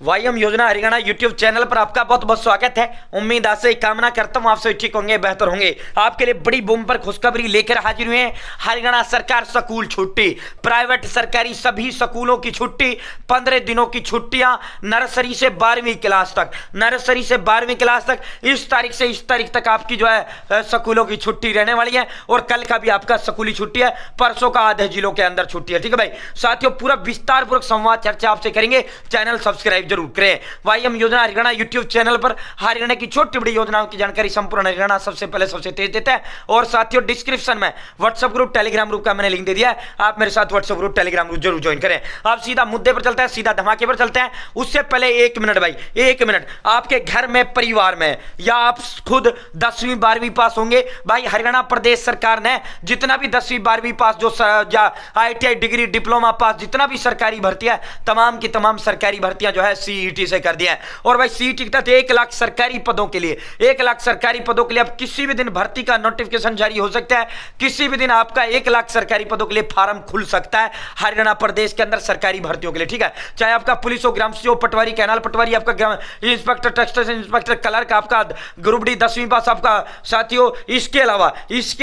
वाईएम योजना Haryana YouTube channel पर आपका बहुत बहुत स्वागत है। उम्मीद आशा कामना करता हूं आप सभी ठीक होंगे, बेहतर होंगे। आपके लिए बड़ी बूम पर खुशखबरी लेकर हाजिर हुए हैं। हरियाणा सरकार स्कूल छुट्टी, प्राइवेट सरकारी सभी स्कूलों की छुट्टी, 15 दिनों की छुट्टियां नर्सरी से 12वीं क्लास तक, नर्सरी से 12वीं क्लास तक। इस तारीख से इस तारीख तक आपकी जो है स्कूलों की छुट्टी रहने वाली है और कल का भी आपका स्कूली छुट्टी है, परसों का आधे जिलों के अंदर छुट्टी है। ठीक है भाई साथियों, पूरा विस्तार पूर्वक संवाद चर्चा आपसे करेंगे। चैनल सब्सक्राइब जरूर करें। वाईएम योजना हरियाणा यूट्यूब चैनल पर हरियाणा की छोटी बड़ी योजनाओं की जानकारी संपूर्ण हरियाणा सबसे पहले सबसे तेज देता है। और साथियों डिस्क्रिप्शन में व्हाट्सएप ग्रुप टेलीग्राम ग्रुप का मैंने लिंक दे दिया है, आप मेरे साथ व्हाट्सएप ग्रुप टेलीग्राम ग्रुप जरूर ज्वाइन करें। आप सीधा मुद्दे पर चलते हैं, सीधा धमाके पर चलते हैं। उससे पहले 1 मिनट भाई, 1 मिनट। आपके घर में परिवार में या आप खुद 10वीं 12वीं पास होंगे भाई, हरियाणा प्रदेश सरकार ने जितना भी 10वीं 12वीं पास जो ITI डिग्री डिप्लोमा पास जितना भी सरकारी भर्ती है, तमाम की तमाम सरकारी भर्तियां जो है CET से कर दिया है। और भाई CET के तहत 1 लाख सरकारी पदों के लिए, 1 लाख सरकारी पदों के लिए अब किसी भी दिन भर्ती का नोटिफिकेशन जारी हो सकता है। किसी भी दिन आपका 1 लाख सरकारी पदों के लिए फार्म खुल सकता है हरियाणा प्रदेश के अंदर सरकारी भर्तियों के लिए। ठीक है, चाहे आपका पुलिस हो, ग्राम सेवक, पटवारी, कैनाल पटवारी, आपका इंस्पेक्टर, टेक्सटाइल इंस्पेक्टर, क्लर्क, आपका ग्रुप डी 10वीं पास आपका साथियों। इसके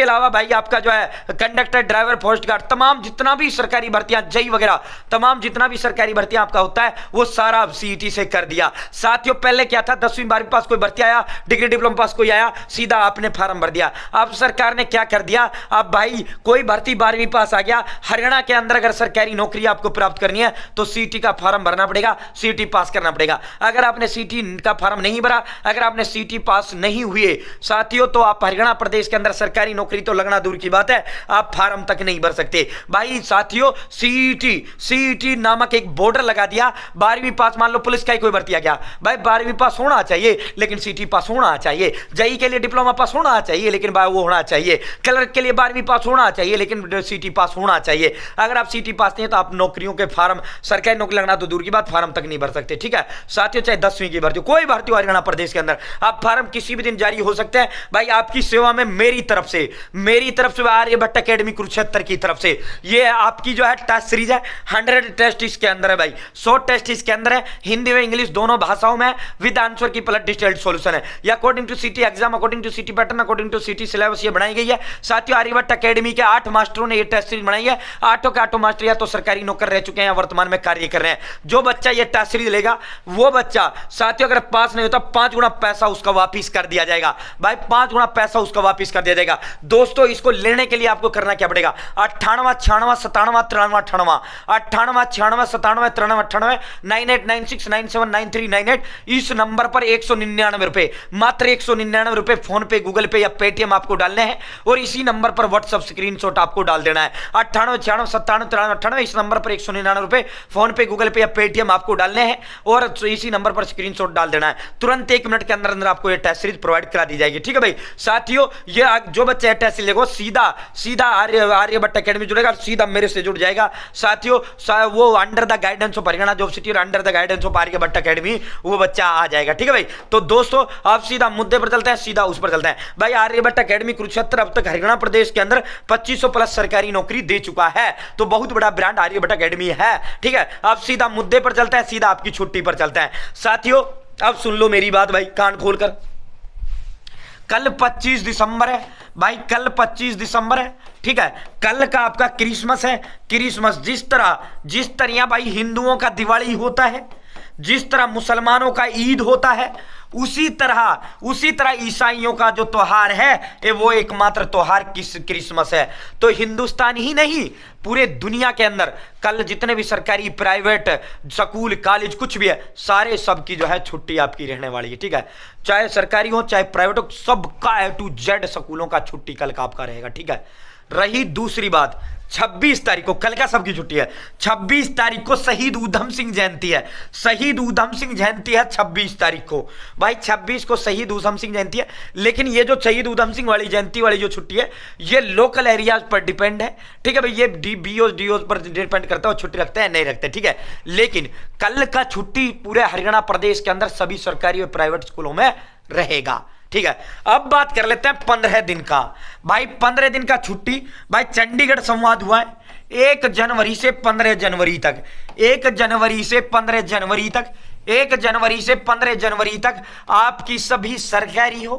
अलावा भाई आपका जो है कंडक्टर, ड्राइवर, पोस्ट गार्ड, तमाम जितना भी सरकारी भर्तियां, जई वगैरह, तमाम जितना भी सरकारी भर्तियां आपका होता है वो सारा CET से कर दिया। साथियों पहले क्या था, 10वीं 12वीं पास कोई भर्ती आया, डिग्री डिप्लोमा पास कोई आया, सीधा आपने फार्म भर दिया। अब सरकार ने क्या कर दिया, अब भाई कोई भर्ती 12वीं पास आ गया, हरियाणा के अंदर अगर सरकारी नौकरी आपको प्राप्त करनी है तो CET का फार्म भरना पड़ेगा, CET पास करना पड़ेगा। अगर आपने CET का फार्म नहीं भरा, अगर आपने CET पास नहीं हुए साथियों, तो आप हरियाणा प्रदेश के अंदर सरकारी नौकरी तो लगना दूर की बात है, आप फार्म तक नहीं भर सकते भाई। साथियों CET नामक एक बॉर्डर लगा दिया। 12वीं पास, मान लो पुलिस का ही कोई भर्ती आ गया भाई, 12वीं पास होना चाहिए लेकिन CET पास होना चाहिए। जई के लिए डिप्लोमा पास होना चाहिए लेकिन वो होना चाहिए। क्लर्क के लिए 12वीं पास होना चाहिए लेकिन CET पास होना चाहिए। अगर आप CET पास नहीं है तो आप नौकरियों के फार्म, सरकारी नौकरी लगना तो दूर की बात, फार्म तक नहीं भर सकते। ठीक है साथियों, चाहे 10वीं की भर्ती, कोई भर्ती हो हरियाणा प्रदेश के अंदर, आप फार्म किसी भी दिन जारी हो सकते हैं भाई। आपकी सेवा में मेरी तरफ से आर्यभट्ट एकेडमी कुरुक्षेत्र की तरफ से ये आपकी जो है टेस्ट सीरीज है, 100 टेस्ट इसके अंदर है भाई, 100 टेस्ट इसके अंदर है, हिंदी और इंग्लिश दोनों भाषाओं में, विद आंसर की प्लस डिटेल्ड सॉल्यूशन है। ये according to CET exam, according to CET pattern, according to CET syllabus ये बनाई गई है। साथियों आर्यभट्ट एकेडमी के 8 मास्टरों ने ये टेस्ट सीरीज बनाई है। 8 के 8 मास्टर या तो सरकारी नौकर रह चुके हैं या वर्तमान में कार्य कर रहे हैं। जो बच्चा ये टेस्ट सीरीज लेगा वो बच्चा साथियों अगर पास नहीं होता 5 गुना पैसा उसका वापिस कर दिया जाएगा भाई, 5 गुना पैसा उसका वापिस कर दिया जाएगा। दोस्तों इसको लेने के लिए आपको करना क्या पड़ेगा, 98 96 97 93 98, 98 96 97 93 98, 9896979398। इस नंबर पर 199 रुपए, मात्र 199 रुपए फोन पे, गूगल पे या पेटीएम आपको डालने हैं और इसी नंबर पर व्हाट्सएप स्क्रीनशॉट आपको डाल देना है। 98 96 97 93 98, इस नंबर पर 199 रुपए फोन पे, गूगल पे या पेटीएम आपको डालने हैं और इसी नंबर पर स्क्रीनशॉट डाल देना है। तुरंत 1 मिनट के अंदर अंदर आपको ये टेस्ट सीरीज प्रोवाइड करा दी जाएगी। ठीक है भाई साथियों, ये जो बच्चा टेस्ट सीरीज लेगा सीधा आर्यभट्ट एकेडमी जुड़ेगा, सीधा मेरे से जुड़ जाएगा। साथियों वो under the guidance of Haryana job city और under the guidance of Aryabhatta academy वो बच्चा आ जाएगा। ठीक है भाई, तो दोस्तों आप सीधा मुद्दे पर चलते हैं, सीधा उस पर चलते हैं भाई। आर्यभट्ट एकेडमी कुरुक्षेत्र अब तक हरियाणा प्रदेश के अंदर 2500 प्लस सरकारी नौकरी दे चुका है, तो बहुत बड़ा ब्रांड आर्यभट्ट एकेडमी है। ठीक है, अब सीधा मुद्दे पर चलते हैं, सीधा आपकी छुट्टी पर चलते हैं। साथियों अब सुन लो मेरी बात भाई कान खोलकर, कल 25 दिसंबर है भाई, कल 25 दिसंबर है। ठीक है, कल का आपका क्रिसमस है। क्रिसमस जिस तरह भाई हिंदुओं का दिवाली होता है, जिस तरह मुसलमानों का ईद होता है, उसी तरह ईसाइयों का जो त्योहार है वो एकमात्र त्योहार क्रिसमस है। तो हिंदुस्तान ही नहीं पूरे दुनिया के अंदर कल जितने भी सरकारी प्राइवेट स्कूल कॉलेज कुछ भी है, सारे सब की जो है छुट्टी आपकी रहने वाली है। ठीक है, चाहे सरकारी हो चाहे प्राइवेट हो, सबका A to Z स्कूलों का छुट्टी कल का आपका रहेगा। ठीक है, रही दूसरी बात, 26 तारीख को कल का सबकी छुट्टी है। 26 तारीख को शहीद उधम सिंह जयंती है, शहीद उधम सिंह जयंती है 26 तारीख को भाई, 26 को शहीद उधम सिंह जयंती है। लेकिन ये जो शहीद उधम सिंह वाली जयंती वाली जो छुट्टी है ये लोकल एरियाज पर डिपेंड है। ठीक है भाई, ये BOs पर डिपेंड करता है छुट्टी रखते हैं नहीं रखते। ठीक है, लेकिन कल का छुट्टी पूरे हरियाणा प्रदेश के अंदर सभी सरकारी और प्राइवेट स्कूलों में रहेगा। ठीक है, अब बात कर लेते हैं 15 दिन का भाई। 15 दिन का छुट्टी भाई, चंडीगढ़ संवाद हुआ है 1 जनवरी से 15 जनवरी तक, 1 जनवरी से 15 जनवरी तक 1 जनवरी से 15 जनवरी तक आपकी सभी सरकारी हो,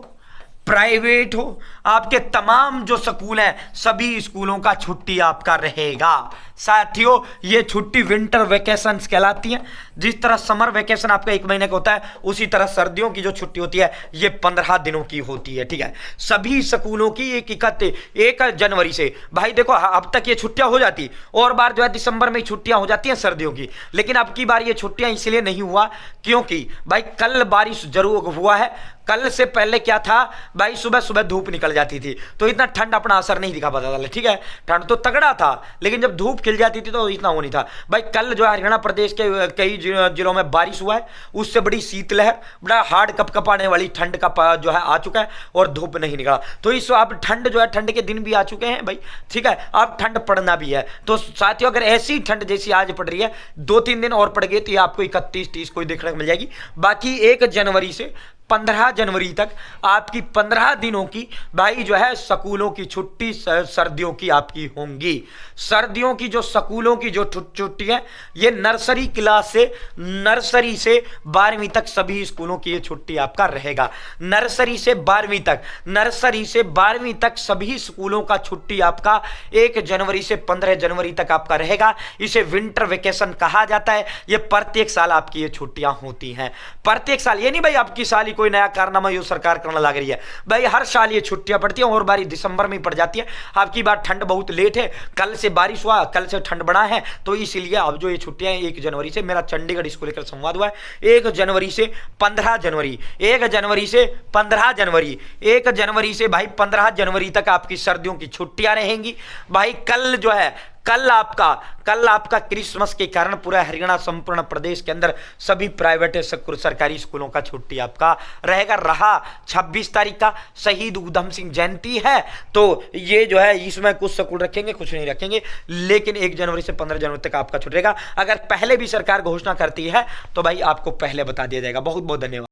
प्राइवेट हो, आपके तमाम जो स्कूल हैं सभी स्कूलों का छुट्टी आपका रहेगा। साथियों, ये छुट्टी विंटर वेकेशंस कहलाती हैं। जिस तरह समर वेकेशन आपका 1 महीने का होता है, उसी तरह सर्दियों की जो छुट्टी होती है ये 15 दिनों की होती है। ठीक है, सभी स्कूलों की 1 जनवरी से। भाई देखो, अब तक ये छुट्टियां हो जाती, और बार जो है दिसंबर में छुट्टियां हो जाती हैं सर्दियों की, लेकिन अब की बार ये छुट्टियां इसलिए नहीं हुआ क्योंकि भाई कल बारिश जरूर हुआ है। कल से पहले क्या था भाई, सुबह सुबह धूप निकल जाती थी तो इतना ठंड अपना असर नहीं दिखा पाता था। ठीक है, ठंड तो तगड़ा था, लेकिन जब धूप खिल जाती थी तो इतना वो नहीं था। भाई कल जो है हरियाणा प्रदेश के कई जिलों में बारिश हुआ है, उससे बड़ी शीतलहर, बड़ा हार्ड कपकपाने वाली ठंड का जो है आ चुका है, और धूप नहीं निकला। तो इस अब ठंड जो है, ठंड के दिन भी आ चुके हैं भाई। ठीक है, अब ठंड पड़ना भी है। तो साथियों, अगर ऐसी ठंड जैसी आज पड़ रही है 2-3 दिन और पड़ गई तो ये आपको 31-30 को देखने को मिल जाएगी। बाकी 1 जनवरी से 15 जनवरी तक आपकी 15 दिनों की भाई जो है स्कूलों की छुट्टी सर्दियों की आपकी होंगी। सर्दियों की जो स्कूलों की जो छुट्टी है, ये नर्सरी क्लास से, नर्सरी से 12वीं तक सभी स्कूलों की ये छुट्टी आपका रहेगा। नर्सरी से 12वीं तक, नर्सरी से 12वीं तक सभी स्कूलों का छुट्टी आपका 1 जनवरी से 15 जनवरी तक आपका रहेगा। इसे विंटर वेकेशन कहा जाता है। ये प्रत्येक साल आपकी ये छुट्टियां होती हैं, प्रत्येक साल। ये नहीं भाई आपकी साल कोई नया कारनामा यो सरकार करने लग रही है। भाई हर साल ये छुट्टियां पड़ती हैं, और बारी दिसंबर में पड़ जाती है। आपकी बार ठंड बहुत लेट है, कल से बारिश हुआ, कल से ठंड बढ़ा है, तो इसलिए अब जो ये छुट्टियां 1 जनवरी से, मेरा चंडीगढ़ इसको लेकर संवाद हुआ है, 1 जनवरी से 15 जनवरी, 1 जनवरी से 15 जनवरी, 1 जनवरी से भाई 15 जनवरी तक आपकी सर्दियों की छुट्टियां रहेंगी। भाई कल जो है, कल आपका क्रिसमस के कारण पूरा हरियाणा, संपूर्ण प्रदेश के अंदर सभी प्राइवेट सरकारी स्कूलों का छुट्टी आपका रहेगा। रहा 26 तारीख का शहीद उधम सिंह जयंती है, तो ये जो है इसमें कुछ स्कूल रखेंगे, कुछ नहीं रखेंगे, लेकिन 1 जनवरी से 15 जनवरी तक आपका छुट्टी रहेगा। अगर पहले भी सरकार घोषणा करती है तो भाई आपको पहले बता दिया जाएगा। बहुत बहुत धन्यवाद।